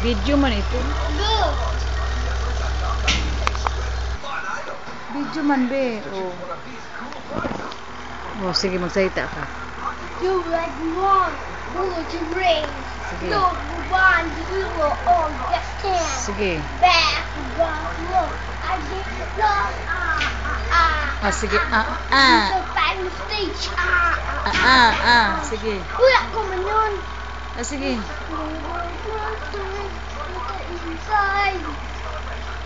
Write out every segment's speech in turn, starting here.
Video man ito. Go! Video man be. Oh. Oh, sige magsalita ka. You like one, bullet to rain. Sige. Look, one, zero, all get ten. Sige. Back, one, look. I get lost, Sige. So final stage, Sige. Wala ko man yun. Sige. Inside.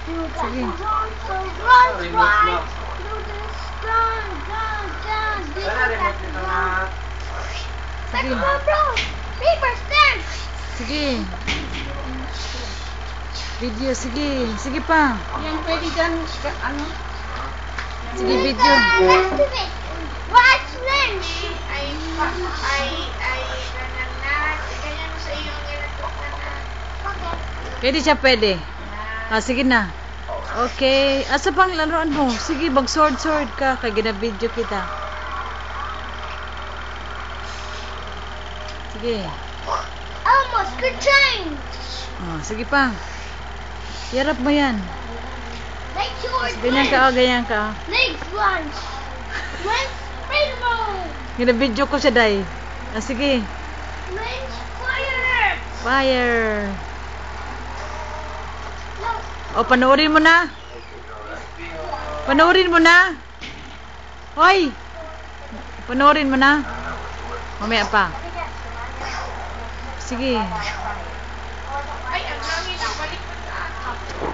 You got Sige. to run, so run, right. Do this, run. This is that. Sige. Bro. Paper stamp. Sige. Video, sige. Sige pa. Yan pwede dyan, ano? Sige, video. Watch lens. Ay, ganyan na. Ganyan mo sa iyo ang electric na. Pwede siya, pwede. Sige na. Okay. Asa pang laruan mo? Sige, mag-sword ka. Kaya gina-video kita. Sige. Almost good change. Sige pa. Yarap mo yan. Like yours. Ganyan ka. Legs lunge. Legs rainbow. Gina-video ko siya, day. Sige. Legs fire. Fire. No. Panoorin mo na. Panoorin mo na. Hoy. Panoorin mo na. Mamaya pa. Sige. Ay, ang hangin ang balik mo sa akin.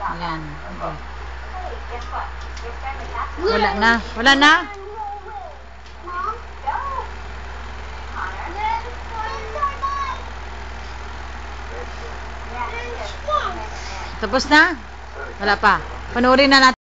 Ayan. Okay. Wala na. Wala na. Mom, go. Tapos na? Wala pa. Panoorin na natin.